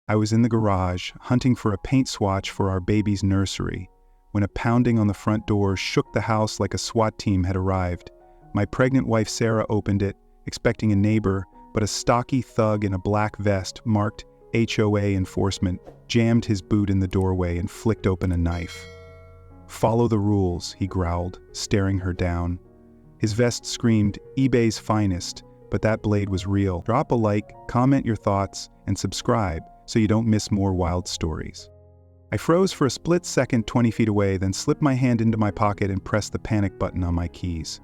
I was in the garage, hunting for a paint swatch for our baby's nursery, when a pounding on the front door shook the house like a SWAT team had arrived. My pregnant wife Sarah opened it, expecting a neighbor, but a stocky thug in a black vest marked HOA enforcement jammed his boot in the doorway and flicked open a knife. "Follow the rules," he growled, staring her down. His vest screamed, "eBay's finest," but that blade was real. Drop a like, comment your thoughts, and subscribe so you don't miss more wild stories. I froze for a split second 20 feet away, then slipped my hand into my pocket and pressed the panic button on my keys.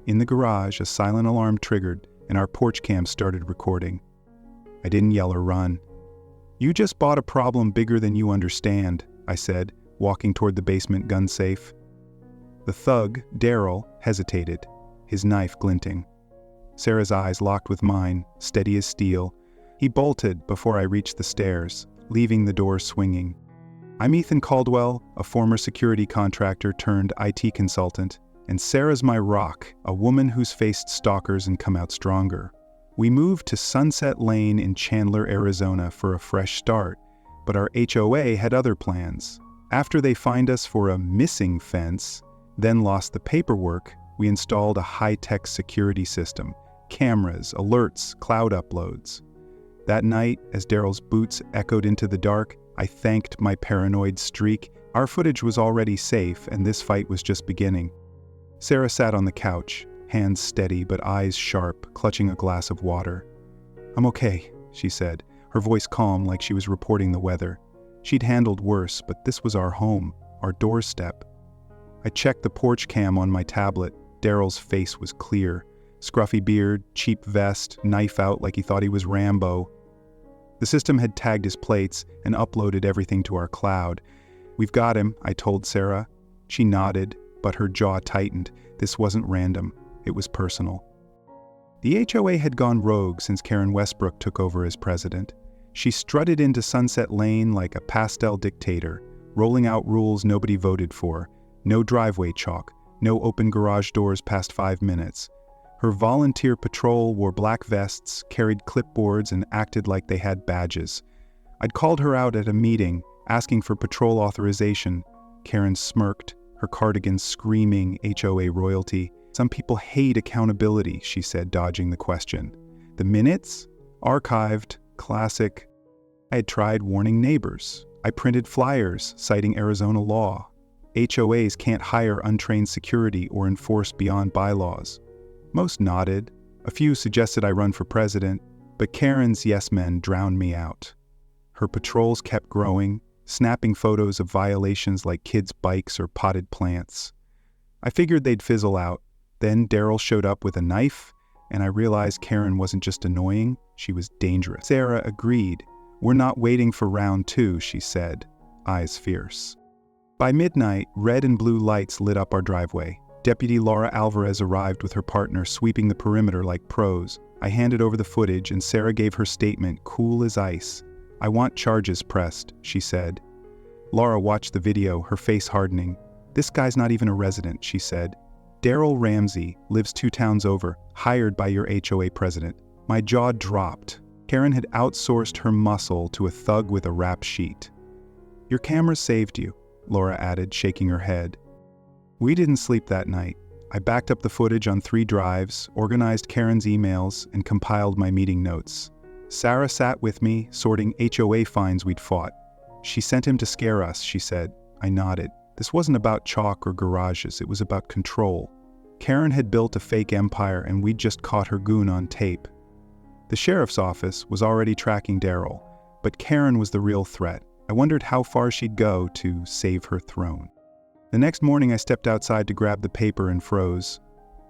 In the garage, a silent alarm triggered, and our porch cam started recording. I didn't yell or run. "You just bought a problem bigger than you understand," I said, walking toward the basement gun safe. The thug, Daryl, hesitated, his knife glinting. Sarah's eyes locked with mine, steady as steel. He bolted before I reached the stairs, leaving the door swinging. I'm Ethan Caldwell, a former security contractor turned IT consultant, and Sarah's my rock, a woman who's faced stalkers and come out stronger. We moved to Sunset Lane in Chandler, Arizona for a fresh start, but our HOA had other plans. After they fined us for a missing fence, then lost the paperwork, we installed a high-tech security system, cameras, alerts, cloud uploads. That night, as Daryl's boots echoed into the dark, I thanked my paranoid streak. Our footage was already safe, and this fight was just beginning. Sarah sat on the couch, hands steady but eyes sharp, clutching a glass of water. "I'm okay," she said, her voice calm like she was reporting the weather. She'd handled worse, but this was our home, our doorstep. I checked the porch cam on my tablet. Daryl's face was clear. Scruffy beard, cheap vest, knife out like he thought he was Rambo. The system had tagged his plates and uploaded everything to our cloud. "We've got him," I told Sarah. She nodded, but her jaw tightened. This wasn't random. It was personal. The HOA had gone rogue since Karen Westbrook took over as president. She strutted into Sunset Lane like a pastel dictator, rolling out rules nobody voted for. No driveway chalk, no open garage doors past 5 minutes. Her volunteer patrol wore black vests, carried clipboards, and acted like they had badges. I'd called her out at a meeting, asking for patrol authorization. Karen smirked, her cardigan screaming HOA royalty. "Some people hate accountability," she said, dodging the question. "The minutes? Archived. Classic." I had tried warning neighbors. I printed flyers citing Arizona law. HOAs can't hire untrained security or enforce beyond bylaws. Most nodded. A few suggested I run for president, but Karen's yes men drowned me out. Her patrols kept growing, snapping photos of violations like kids' bikes or potted plants. I figured they'd fizzle out. Then Daryl showed up with a knife, and I realized Karen wasn't just annoying, she was dangerous. Sarah agreed. "We're not waiting for round 2, she said, eyes fierce. By midnight, red and blue lights lit up our driveway. Deputy Laura Alvarez arrived with her partner, sweeping the perimeter like pros. I handed over the footage, and Sarah gave her statement, cool as ice. "I want charges pressed," she said. Laura watched the video, her face hardening. "This guy's not even a resident," she said. "Daryl Ramsey lives 2 towns over, hired by your HOA president." My jaw dropped. Karen had outsourced her muscle to a thug with a rap sheet. "Your cameras saved you," Laura added, shaking her head. We didn't sleep that night. I backed up the footage on 3 drives, organized Karen's emails, and compiled my meeting notes. Sarah sat with me, sorting HOA fines we'd fought. "She sent him to scare us," she said. I nodded. This wasn't about chalk or garages, it was about control. Karen had built a fake empire, and we'd just caught her goon on tape. The sheriff's office was already tracking Daryl, but Karen was the real threat. I wondered how far she'd go to save her throne. The next morning I stepped outside to grab the paper and froze.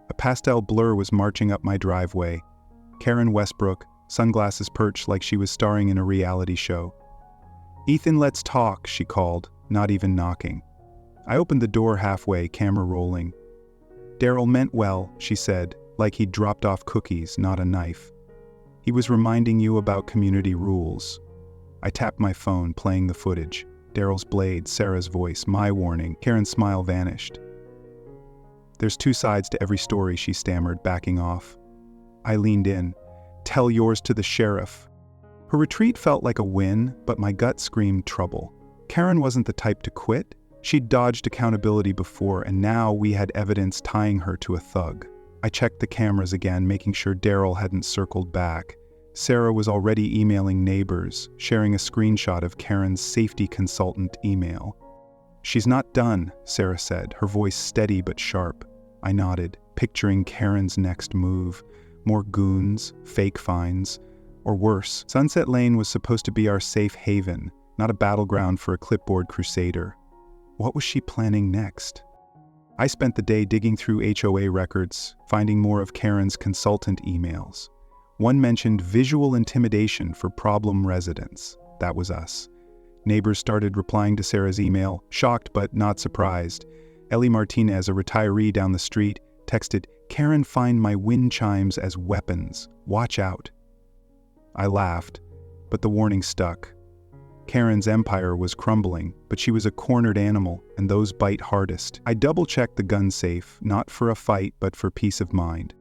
A pastel blur was marching up my driveway. Karen Westbrook, sunglasses perched like she was starring in a reality show. "Ethan, let's talk," she called, not even knocking. I opened the door halfway, camera rolling. "Daryl meant well," she said, like he'd dropped off cookies, not a knife. "He was reminding you about community rules." I tapped my phone, playing the footage. Daryl's blade, Sarah's voice, my warning. Karen's smile vanished. "There's 2 sides to every story," she stammered, backing off. I leaned in. "Tell yours to the sheriff." Her retreat felt like a win, but my gut screamed trouble. Karen wasn't the type to quit. She'd dodged accountability before, and now we had evidence tying her to a thug. I checked the cameras again, making sure Daryl hadn't circled back. Sarah was already emailing neighbors, sharing a screenshot of Karen's safety consultant email. "She's not done," Sarah said, her voice steady but sharp. I nodded, picturing Karen's next move. More goons, fake fines, or worse. Sunset Lane was supposed to be our safe haven, not a battleground for a clipboard crusader. What was she planning next? I spent the day digging through HOA records, finding more of Karen's consultant emails. One mentioned visual intimidation for problem residents. That was us. Neighbors started replying to Sarah's email, shocked but not surprised. Ellie Martinez, a retiree down the street, texted, "Karen find my wind chimes as weapons. Watch out." I laughed, but the warning stuck. Karen's empire was crumbling, but she was a cornered animal, and those bite hardest. I double-checked the gun safe, not for a fight, but for peace of mind.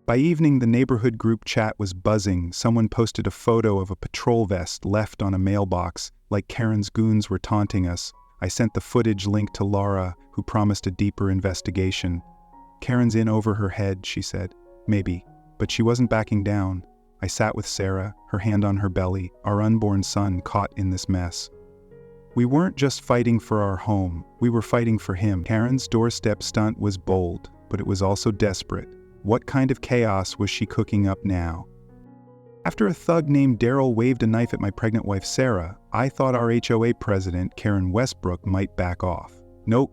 By evening, the neighborhood group chat was buzzing. Someone posted a photo of a patrol vest left on a mailbox, like Karen's goons were taunting us. I sent the footage link to Laura, who promised a deeper investigation. "Karen's in over her head," she said. "Maybe." But she wasn't backing down. I sat with Sarah, her hand on her belly, our unborn son caught in this mess. We weren't just fighting for our home, we were fighting for him. Karen's doorstep stunt was bold, but it was also desperate. What kind of chaos was she cooking up now? After a thug named Daryl waved a knife at my pregnant wife Sarah, I thought our HOA president, Karen Westbrook, might back off. Nope.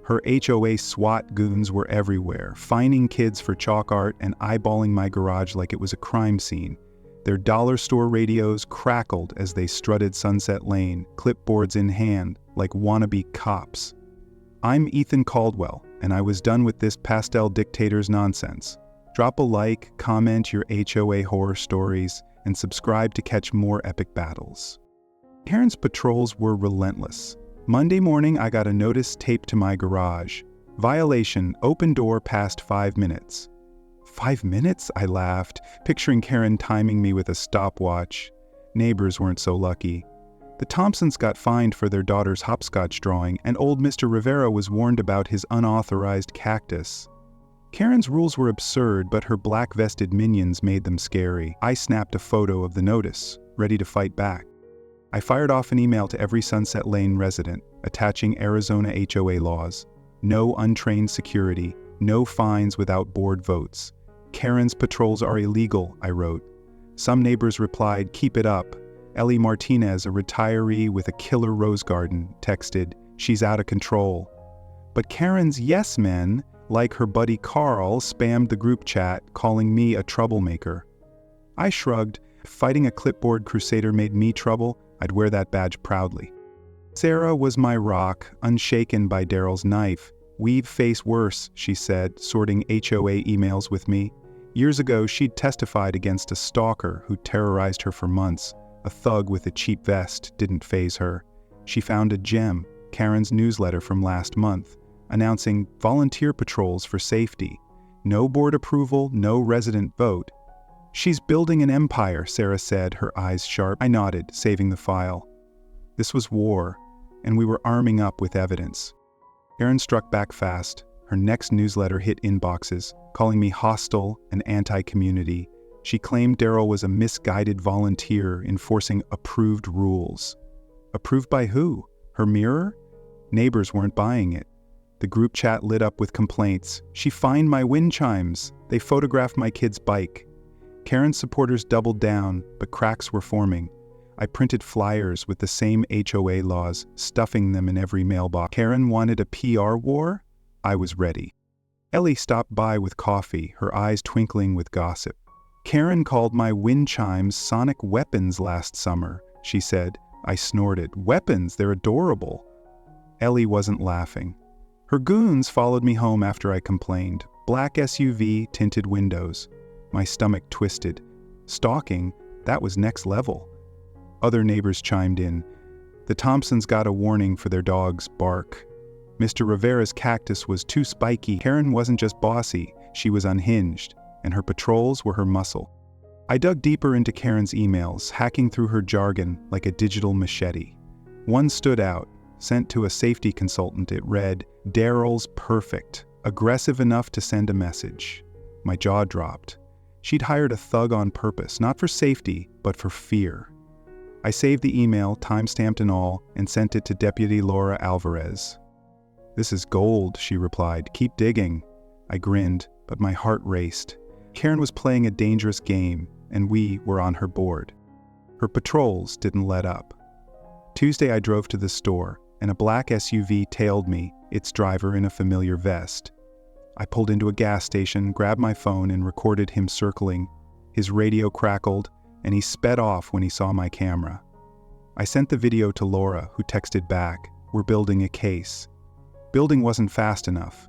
Her HOA SWAT goons were everywhere, fining kids for chalk art and eyeballing my garage like it was a crime scene. Their dollar store radios crackled as they strutted Sunset Lane, clipboards in hand, like wannabe cops. I'm Ethan Caldwell, and I was done with this pastel dictator's nonsense. Drop a like, comment your HOA horror stories, and subscribe to catch more epic battles. Karen's patrols were relentless. Monday morning, I got a notice taped to my garage. Violation, open door past 5 minutes. 5 minutes? I laughed, picturing Karen timing me with a stopwatch. Neighbors weren't so lucky. The Thompsons got fined for their daughter's hopscotch drawing, and old Mr. Rivera was warned about his unauthorized cactus. Karen's rules were absurd, but her black-vested minions made them scary. I snapped a photo of the notice, ready to fight back. I fired off an email to every Sunset Lane resident, attaching Arizona HOA laws. No untrained security, no fines without board votes. Karen's patrols are illegal, I wrote. Some neighbors replied, "Keep it up." Ellie Martinez, a retiree with a killer rose garden, texted, "She's out of control." But Karen's yes men, like her buddy Carl, spammed the group chat, calling me a troublemaker. I shrugged. If fighting a clipboard crusader made me trouble, I'd wear that badge proudly. Sarah was my rock, unshaken by Daryl's knife. "We'd face worse," she said, sorting HOA emails with me. Years ago, she'd testified against a stalker who terrorized her for months. A thug with a cheap vest didn't faze her. She found a gem, Karen's newsletter from last month, announcing volunteer patrols for safety. No board approval, no resident vote. "She's building an empire," Sarah said, her eyes sharp. I nodded, saving the file. This was war, and we were arming up with evidence. Karen struck back fast. Her next newsletter hit inboxes, calling me hostile and anti-community. She claimed Daryl was a misguided volunteer enforcing approved rules. Approved by who? Her mirror? Neighbors weren't buying it. The group chat lit up with complaints. "She fined my wind chimes. They photographed my kid's bike." Karen's supporters doubled down, but cracks were forming. I printed flyers with the same HOA laws, stuffing them in every mailbox. Karen wanted a PR war? I was ready. Ellie stopped by with coffee, her eyes twinkling with gossip. "Karen called my wind chimes sonic weapons last summer," she said. I snorted. "Weapons? They're adorable." Ellie wasn't laughing. Her goons followed me home after I complained. Black SUV, tinted windows. My stomach twisted. Stalking? That was next level. Other neighbors chimed in. The Thompsons got a warning for their dog's bark. Mr. Rivera's cactus was too spiky. Karen wasn't just bossy, she was unhinged, and her patrols were her muscle. I dug deeper into Karen's emails, hacking through her jargon like a digital machete. One stood out, sent to a safety consultant. It read, "Daryl's perfect, aggressive enough to send a message." My jaw dropped. She'd hired a thug on purpose, not for safety, but for fear. I saved the email, timestamped and all, and sent it to Deputy Laura Alvarez. "This is gold," she replied. "Keep digging." I grinned, but my heart raced. Karen was playing a dangerous game, and we were on her board. Her patrols didn't let up. Tuesday I drove to the store, and a black SUV tailed me, its driver in a familiar vest. I pulled into a gas station, grabbed my phone, and recorded him circling. His radio crackled, and he sped off when he saw my camera. I sent the video to Laura, who texted back, "We're building a case." Building wasn't fast enough.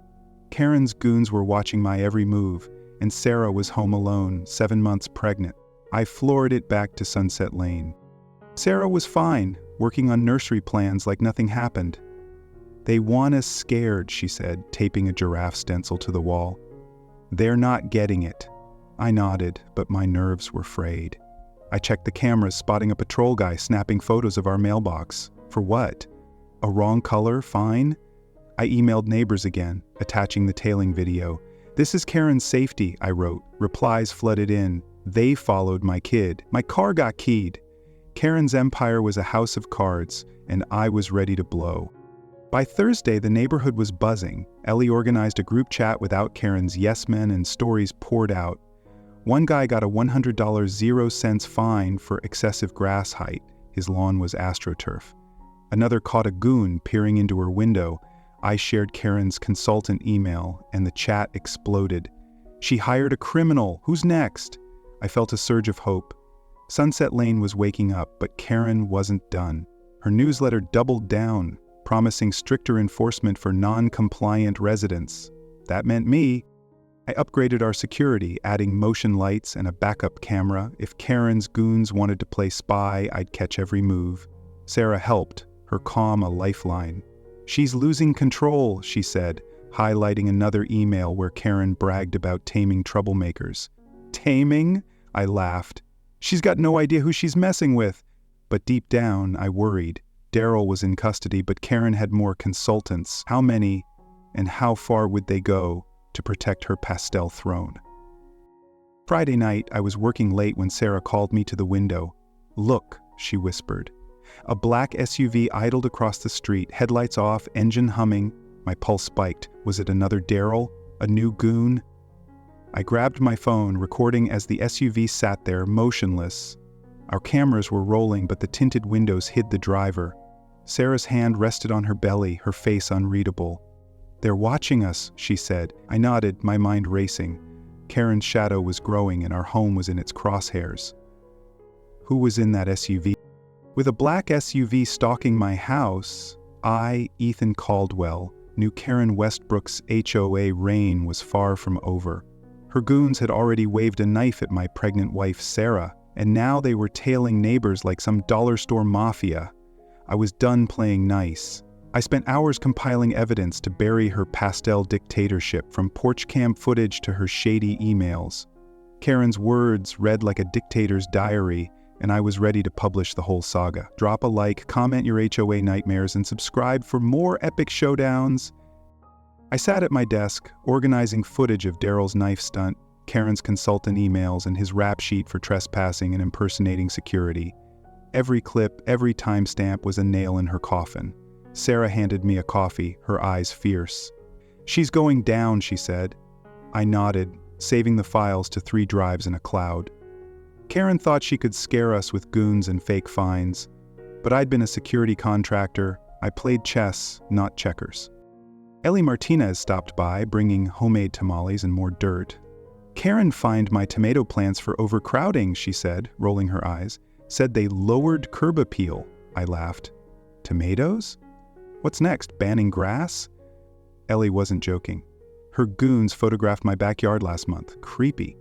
Karen's goons were watching my every move, and Sarah was home alone, 7 months pregnant. I floored it back to Sunset Lane. Sarah was fine, working on nursery plans like nothing happened. "They want us scared," she said, taping a giraffe stencil to the wall. "They're not getting it." I nodded, but my nerves were frayed. I checked the cameras, spotting a patrol guy snapping photos of our mailbox. For what? A wrong color? Fine. I emailed neighbors again, attaching the tailing video. "This is Karen's safety," I wrote. Replies flooded in. "They followed my kid. My car got keyed." Karen's empire was a house of cards, and I was ready to blow. By Thursday, the neighborhood was buzzing. Ellie organized a group chat without Karen's yes men, and stories poured out. One guy got a $100 0-cents fine for excessive grass height. His lawn was AstroTurf. Another caught a goon peering into her window. I shared Karen's consultant email, and the chat exploded. "She hired a criminal. Who's next?" I felt a surge of hope. Sunset Lane was waking up, but Karen wasn't done. Her newsletter doubled down, promising stricter enforcement for non-compliant residents. That meant me. I upgraded our security, adding motion lights and a backup camera. If Karen's goons wanted to play spy, I'd catch every move. Sarah helped, her calm a lifeline. "She's losing control," she said, highlighting another email where Karen bragged about taming troublemakers. "Taming?" I laughed. "She's got no idea who she's messing with." But deep down, I worried. Daryl was in custody, but Karen had more consultants. How many, and how far would they go to protect her pastel throne? Friday night, I was working late when Sarah called me to the window. "Look," she whispered. A black SUV idled across the street, headlights off, engine humming. My pulse spiked. Was it another Daryl? A new goon? I grabbed my phone, recording as the SUV sat there, motionless. Our cameras were rolling, but the tinted windows hid the driver. Sarah's hand rested on her belly, her face unreadable. "They're watching us," she said. I nodded, my mind racing. Karen's shadow was growing, and our home was in its crosshairs. Who was in that SUV? With a black SUV stalking my house, I, Ethan Caldwell, knew Karen Westbrook's HOA reign was far from over. Her goons had already waved a knife at my pregnant wife, Sarah, and now they were tailing neighbors like some dollar store mafia. I was done playing nice. I spent hours compiling evidence to bury her pastel dictatorship, from porch cam footage to her shady emails. Karen's words read like a dictator's diary, and I was ready to publish the whole saga. Drop a like, comment your HOA nightmares, and subscribe for more epic showdowns. I sat at my desk, organizing footage of Daryl's knife stunt, Karen's consultant emails, and his rap sheet for trespassing and impersonating security. Every clip, every timestamp was a nail in her coffin. Sarah handed me a coffee, her eyes fierce. "She's going down," she said. I nodded, saving the files to 3 drives in a cloud. Karen thought she could scare us with goons and fake fines, but I'd been a security contractor. I played chess, not checkers. Ellie Martinez stopped by, bringing homemade tamales and more dirt. "Karen fined my tomato plants for overcrowding," she said, rolling her eyes. "Said they lowered curb appeal." I laughed. "Tomatoes? What's next, banning grass?" Ellie wasn't joking. Her goons photographed my backyard last month. Creepy.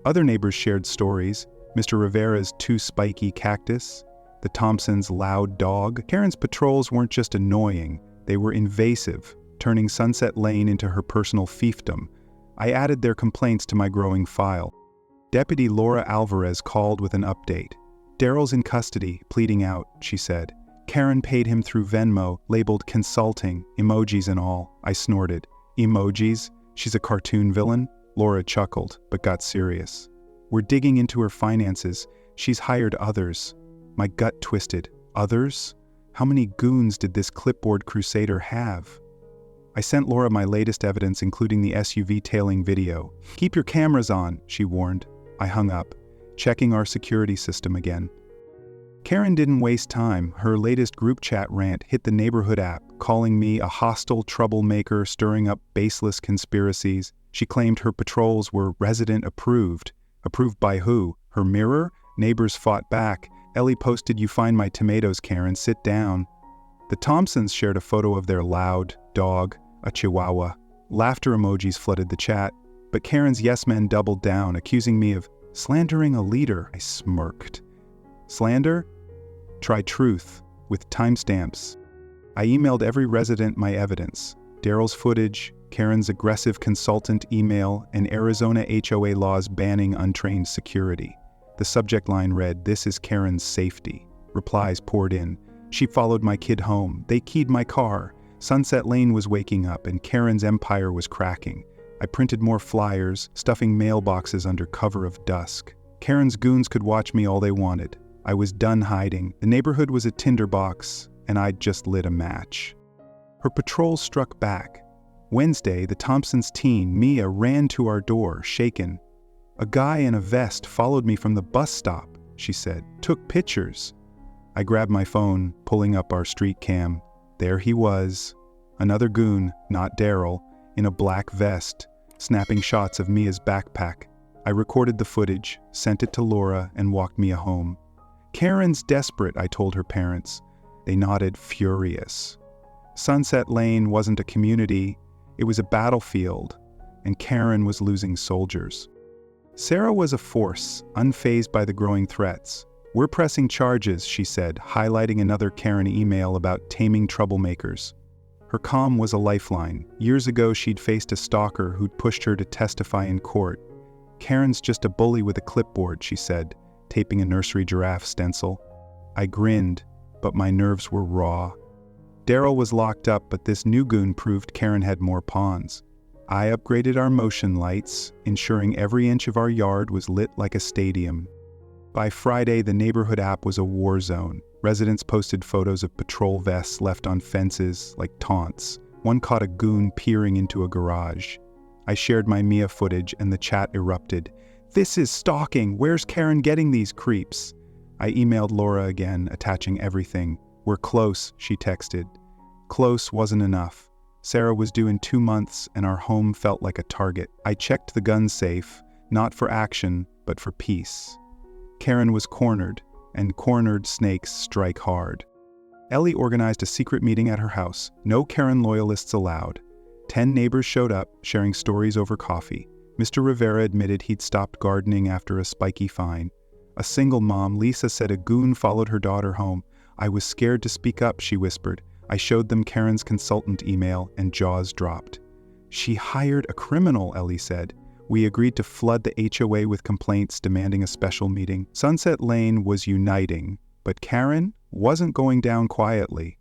Other neighbors shared stories. Mr. Rivera's too spiky cactus, the Thompsons' loud dog. Karen's patrols weren't just annoying, they were invasive, turning Sunset Lane into her personal fiefdom. I added their complaints to my growing file. Deputy Laura Alvarez called with an update. "Daryl's in custody, pleading out," she said. "Karen paid him through Venmo, labeled consulting, emojis and all." I snorted. "Emojis? She's a cartoon villain?" Laura chuckled, but got serious. "We're digging into her finances. She's hired others." My gut twisted. Others? How many goons did this clipboard crusader have? I sent Laura my latest evidence, including the SUV tailing video. "Keep your cameras on," she warned. I hung up, checking our security system again. Karen didn't waste time. Her latest group chat rant hit the neighborhood app, calling me a hostile troublemaker stirring up baseless conspiracies. She claimed her patrols were resident approved. Approved by who? Her mirror? Neighbors fought back. Ellie posted, "You find my tomatoes, Karen, sit down." The Thompsons shared a photo of their loud dog, a chihuahua. Laughter emojis flooded the chat, but Karen's yes men doubled down, accusing me of slandering a leader. I smirked. Slander? Try truth, with timestamps. I emailed every resident my evidence: Daryl's footage, Karen's aggressive consultant email, and Arizona HOA laws banning untrained security. The subject line read, "This is Karen's safety." Replies poured in. "She followed my kid home. They keyed my car. Sunset Lane was waking up and Karen's empire was cracking." I printed more flyers, stuffing mailboxes under cover of dusk. Karen's goons could watch me all they wanted. I was done hiding. The neighborhood was a tinderbox, and I'd just lit a match. Her patrol struck back. Wednesday, the Thompsons' teen, Mia, ran to our door, shaken. "A guy in a vest followed me from the bus stop," she said. "Took pictures." I grabbed my phone, pulling up our street cam. There he was. Another goon, not Daryl, in a black vest, snapping shots of Mia's backpack. I recorded the footage, sent it to Laura, and walked Mia home. "Karen's desperate," I told her parents. They nodded, furious. Sunset Lane wasn't a community, it was a battlefield, and Karen was losing soldiers. Sarah was a force, unfazed by the growing threats. "We're pressing charges," she said, highlighting another Karen email about taming troublemakers. Her calm was a lifeline. Years ago, she'd faced a stalker who'd pushed her to testify in court. "Karen's just a bully with a clipboard," she said, taping a nursery giraffe stencil. I grinned, but my nerves were raw. Daryl was locked up, but this new goon proved Karen had more pawns. I upgraded our motion lights, ensuring every inch of our yard was lit like a stadium. By Friday, the neighborhood app was a war zone. Residents posted photos of patrol vests left on fences, like taunts. One caught a goon peering into a garage. I shared my Mia footage and the chat erupted. "This is stalking! Where's Karen getting these creeps?" I emailed Laura again, attaching everything. "We're close," she texted. Close wasn't enough. Sarah was due in 2 months, and our home felt like a target. I checked the gun safe, not for action, but for peace. Karen was cornered, and cornered snakes strike hard. Ellie organized a secret meeting at her house. No Karen loyalists allowed. 10 neighbors showed up, sharing stories over coffee. Mr. Rivera admitted he'd stopped gardening after a spiky fine. A single mom, Lisa, said a goon followed her daughter home. "I was scared to speak up," she whispered. I showed them Karen's consultant email, and jaws dropped. "She hired a criminal," Ellie said. We agreed to flood the HOA with complaints, demanding a special meeting. Sunset Lane was uniting, but Karen wasn't going down quietly.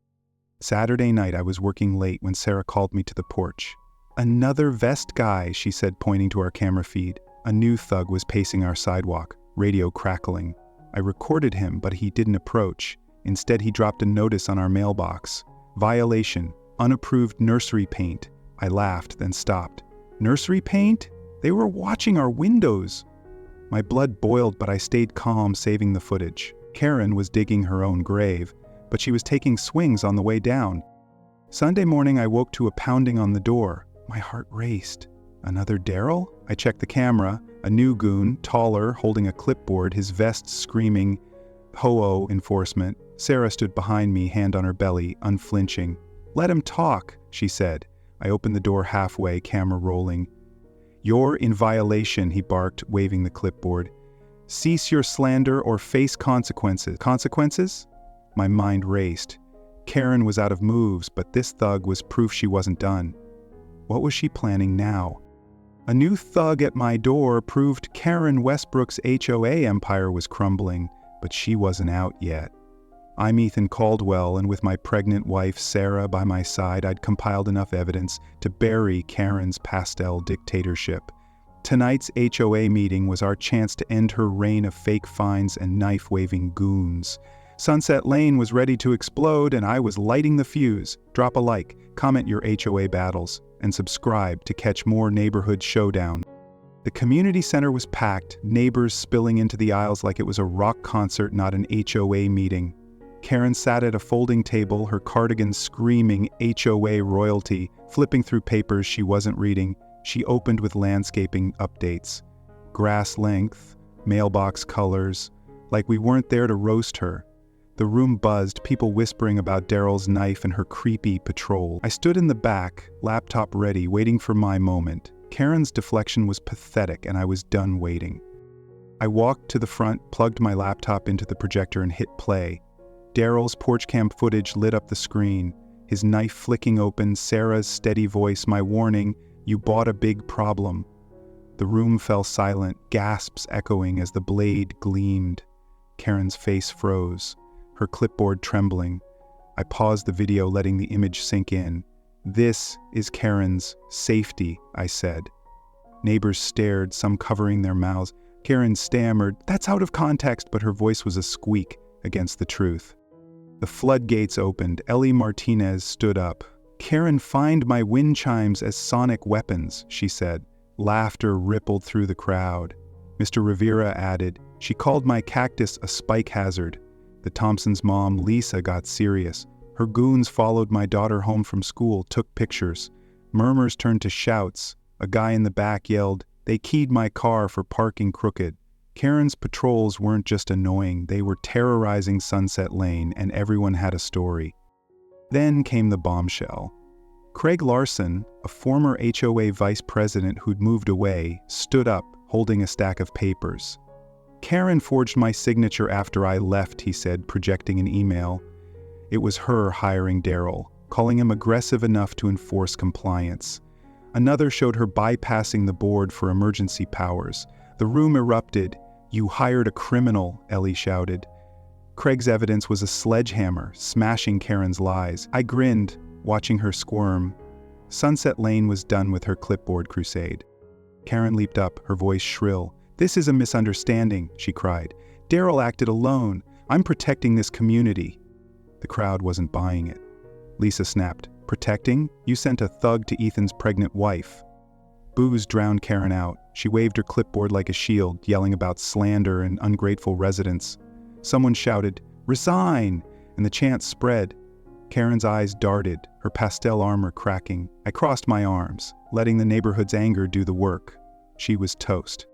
Saturday night, I was working late when Sarah called me to the porch. "Another vest guy," she said, pointing to our camera feed. A new thug was pacing our sidewalk, radio crackling. I recorded him, but he didn't approach. Instead, he dropped a notice on our mailbox. "Violation, unapproved nursery paint." I laughed, then stopped. "Nursery paint? They were watching our windows." My blood boiled, but I stayed calm, saving the footage. Karen was digging her own grave, but she was taking swings on the way down. Sunday morning, I woke to a pounding on the door. My heart raced. Another Daryl? I checked the camera. A new goon, taller, holding a clipboard, his vest screaming, HOA enforcement. Sarah stood behind me, hand on her belly, unflinching. "Let him talk," she said. I opened the door halfway, camera rolling. "You're in violation," he barked, waving the clipboard. "Cease your slander or face consequences." Consequences? My mind raced. Karen was out of moves, but this thug was proof she wasn't done. What was she planning now? A new thug at my door proved Karen Westbrook's HOA empire was crumbling, but she wasn't out yet. I'm Ethan Caldwell, and with my pregnant wife Sarah by my side, I'd compiled enough evidence to bury Karen's pastel dictatorship. Tonight's HOA meeting was our chance to end her reign of fake fines and knife-waving goons. Sunset Lane was ready to explode, and I was lighting the fuse. Drop a like, comment your HOA battles, and subscribe to catch more neighborhood showdown. The community center was packed, neighbors spilling into the aisles like it was a rock concert, not an HOA meeting. Karen sat at a folding table, her cardigan screaming HOA royalty, flipping through papers she wasn't reading. She opened with landscaping updates. Grass length, mailbox colors, like we weren't there to roast her. The room buzzed, people whispering about Daryl's knife and her creepy patrol. I stood in the back, laptop ready, waiting for my moment. Karen's deflection was pathetic, and I was done waiting. I walked to the front, plugged my laptop into the projector, and hit play. Daryl's porch cam footage lit up the screen, his knife flicking open, Sarah's steady voice, my warning, "You bought a big problem." The room fell silent, gasps echoing as the blade gleamed. Karen's face froze, her clipboard trembling. I paused the video, letting the image sink in. "This is Karen's safety," I said. Neighbors stared, some covering their mouths. Karen stammered, "That's out of context," but her voice was a squeak against the truth. The floodgates opened. Ellie Martinez stood up. "Karen fined my wind chimes as sonic weapons," she said. Laughter rippled through the crowd. Mr. Rivera added, "She called my cactus a spike hazard." The Thompsons' mom, Lisa, got serious. Her goons followed my daughter home from school, took pictures. Murmurs turned to shouts. A guy in the back yelled, "They keyed my car for parking crooked." Karen's patrols weren't just annoying, they were terrorizing Sunset Lane, and everyone had a story. Then came the bombshell. Craig Larson, a former HOA vice president who'd moved away, stood up, holding a stack of papers. "Karen forged my signature after I left," he said, projecting an email. It was her hiring Daryl, calling him aggressive enough to enforce compliance. Another showed her bypassing the board for emergency powers. The room erupted. "You hired a criminal," Ellie shouted. Craig's evidence was a sledgehammer, smashing Karen's lies. I grinned, watching her squirm. Sunset Lane was done with her clipboard crusade. Karen leaped up, her voice shrill. "This is a misunderstanding," she cried. "Daryl acted alone. I'm protecting this community." The crowd wasn't buying it. Lisa snapped, "Protecting? You sent a thug to Ethan's pregnant wife." Boos drowned Karen out. She waved her clipboard like a shield, yelling about slander and ungrateful residents. Someone shouted, "Resign!" and the chant spread. Karen's eyes darted, her pastel armor cracking. I crossed my arms, letting the neighborhood's anger do the work. She was toast.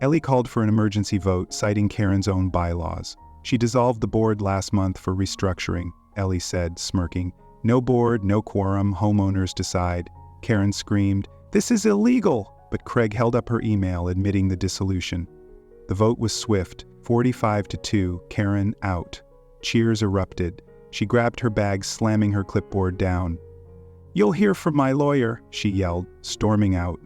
Ellie called for an emergency vote, citing Karen's own bylaws. "She dissolved the board last month for restructuring," Ellie said, smirking. "No board, no quorum, homeowners decide." Karen screamed, "This is illegal!" But Craig held up her email admitting the dissolution. The vote was swift, 45-2, Karen out. Cheers erupted. She grabbed her bag, slamming her clipboard down. "You'll hear from my lawyer," she yelled, storming out.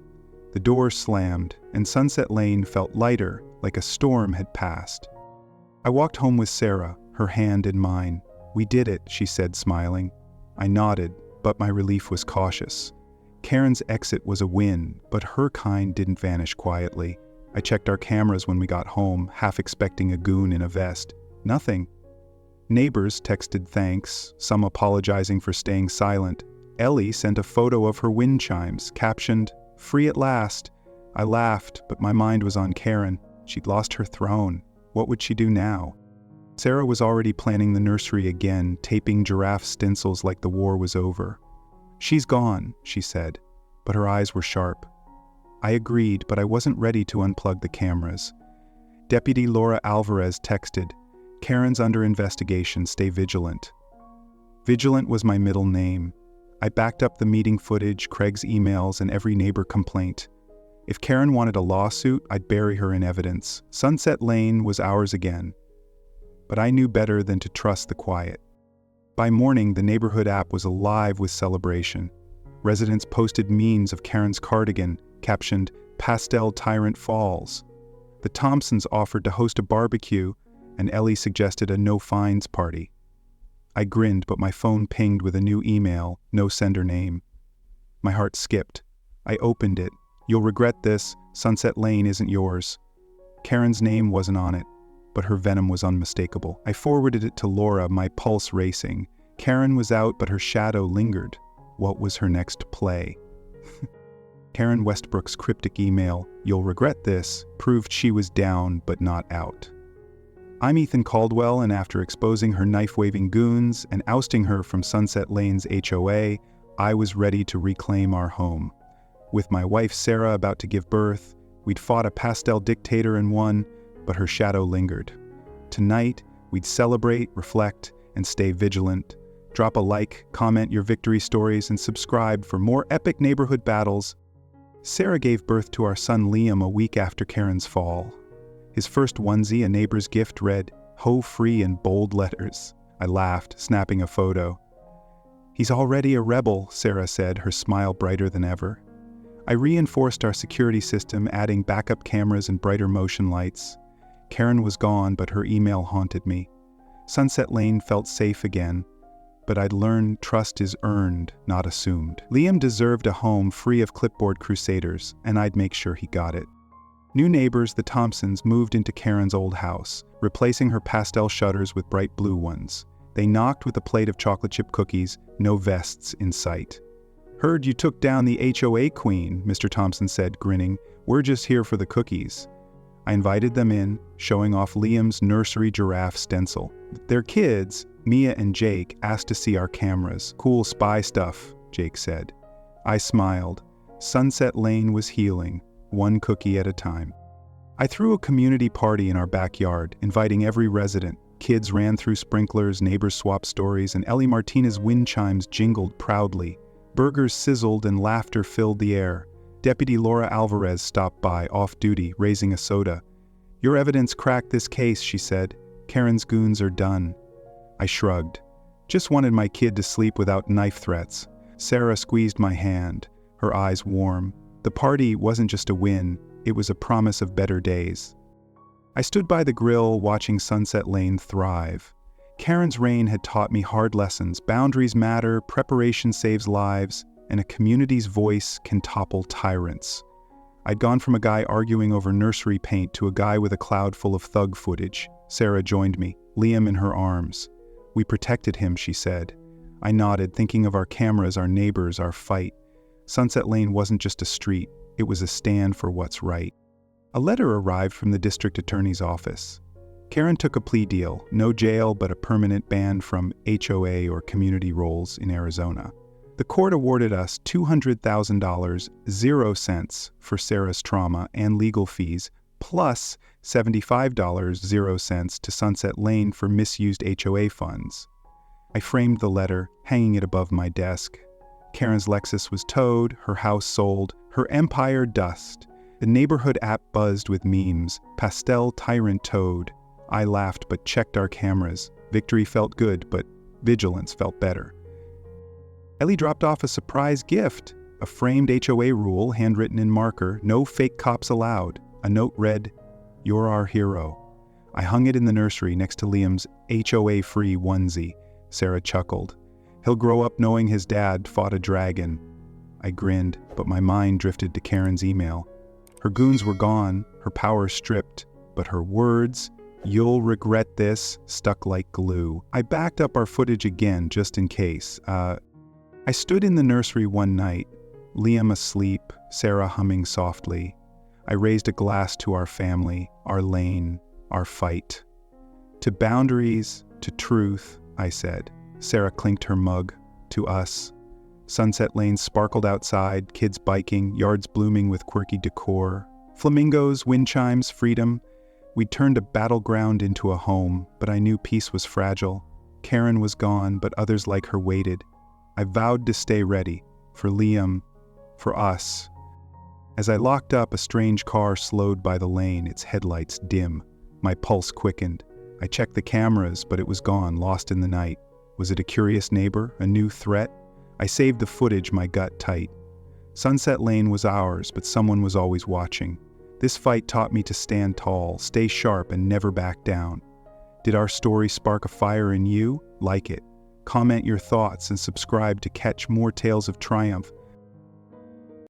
The door slammed, and Sunset Lane felt lighter, like a storm had passed. I walked home with Sarah, her hand in mine. "We did it," she said, smiling. I nodded, but my relief was cautious. Karen's exit was a win, but her kind didn't vanish quietly. I checked our cameras when we got home, half expecting a goon in a vest. Nothing. Neighbors texted thanks, some apologizing for staying silent. Ellie sent a photo of her wind chimes, captioned, "Free at last." I laughed, but my mind was on Karen. She'd lost her throne. What would she do now? Sarah was already planning the nursery again, taping giraffe stencils like the war was over. "She's gone," she said, but her eyes were sharp. I agreed, but I wasn't ready to unplug the cameras. Deputy Laura Alvarez texted, "Karen's under investigation, stay vigilant." Vigilant was my middle name. I backed up the meeting footage, Craig's emails, and every neighbor complaint. If Karen wanted a lawsuit, I'd bury her in evidence. Sunset Lane was ours again. But I knew better than to trust the quiet. By morning, the neighborhood app was alive with celebration. Residents posted memes of Karen's cardigan, captioned, "Pastel Tyrant Falls." The Thompsons offered to host a barbecue, and Ellie suggested a no-fines party. I grinned, but my phone pinged with a new email, no sender name. My heart skipped. I opened it. "You'll regret this. Sunset Lane isn't yours." Karen's name wasn't on it, but her venom was unmistakable. I forwarded it to Laura, my pulse racing. Karen was out, but her shadow lingered. What was her next play? Karen Westbrook's cryptic email, "You'll regret this," proved she was down but not out. I'm Ethan Caldwell, and after exposing her knife-waving goons and ousting her from Sunset Lane's HOA, I was ready to reclaim our home. With my wife Sarah about to give birth, we'd fought a pastel dictator and won, but her shadow lingered. Tonight, we'd celebrate, reflect, and stay vigilant. Drop a like, comment your victory stories, and subscribe for more epic neighborhood battles. Sarah gave birth to our son Liam a week after Karen's fall. His first onesie, a neighbor's gift, read, "Ho free" in bold letters. I laughed, snapping a photo. "He's already a rebel," Sarah said, her smile brighter than ever. I reinforced our security system, adding backup cameras and brighter motion lights. Karen was gone, but her email haunted me. Sunset Lane felt safe again, but I'd learned trust is earned, not assumed. Liam deserved a home free of clipboard crusaders, and I'd make sure he got it. New neighbors, the Thompsons, moved into Karen's old house, replacing her pastel shutters with bright blue ones. They knocked with a plate of chocolate chip cookies, no vests in sight. "Heard you took down the HOA queen," Mr. Thompson said, grinning. "We're just here for the cookies." I invited them in, showing off Liam's nursery giraffe stencil. Their kids, Mia and Jake, asked to see our cameras. "Cool spy stuff," Jake said. I smiled. Sunset Lane was healing, one cookie at a time. I threw a community party in our backyard, inviting every resident. Kids ran through sprinklers, neighbors swapped stories, and Ellie Martinez's wind chimes jingled proudly. Burgers sizzled and laughter filled the air. Deputy Laura Alvarez stopped by, off-duty, raising a soda. "Your evidence cracked this case," she said. "Karen's goons are done." I shrugged. "Just wanted my kid to sleep without knife threats." Sarah squeezed my hand, her eyes warm. The party wasn't just a win, it was a promise of better days. I stood by the grill, watching Sunset Lane thrive. Karen's reign had taught me hard lessons. Boundaries matter, preparation saves lives, and a community's voice can topple tyrants. I'd gone from a guy arguing over nursery paint to a guy with a cloud full of thug footage. Sarah joined me, Liam in her arms. "We protected him," she said. I nodded, thinking of our cameras, our neighbors, our fight. Sunset Lane wasn't just a street, it was a stand for what's right. A letter arrived from the district attorney's office. Karen took a plea deal, no jail but a permanent ban from HOA or community roles in Arizona. The court awarded us $200,000, 0 cents, for Sarah's trauma and legal fees, plus $75, 0 cents, to Sunset Lane for misused HOA funds. I framed the letter, hanging it above my desk. Karen's Lexus was towed, her house sold, her empire dust. The neighborhood app buzzed with memes. "Pastel Tyrant towed." I laughed but checked our cameras. Victory felt good, but vigilance felt better. Ellie dropped off a surprise gift, a framed HOA rule handwritten in marker, "No fake cops allowed." A note read, "You're our hero." I hung it in the nursery next to Liam's HOA-free onesie. Sarah chuckled. "He'll grow up knowing his dad fought a dragon." I grinned, but my mind drifted to Karen's email. Her goons were gone, her power stripped, but her words, "You'll regret this," stuck like glue. I backed up our footage again, just in case. I stood in the nursery one night, Liam asleep, Sarah humming softly. I raised a glass to our family, our lane, our fight. "To boundaries, to truth," I said. Sarah clinked her mug. "To us." Sunset Lane sparkled outside, kids biking, yards blooming with quirky decor. Flamingos, wind chimes, freedom. We'd turned a battleground into a home, but I knew peace was fragile. Karen was gone, but others like her waited. I vowed to stay ready, for Liam, for us. As I locked up, a strange car slowed by the lane, its headlights dim. My pulse quickened. I checked the cameras, but it was gone, lost in the night. Was it a curious neighbor, a new threat? I saved the footage, my gut tight. Sunset Lane was ours, but someone was always watching. This fight taught me to stand tall, stay sharp, and never back down. Did our story spark a fire in you? Like it. Comment your thoughts and subscribe to catch more tales of triumph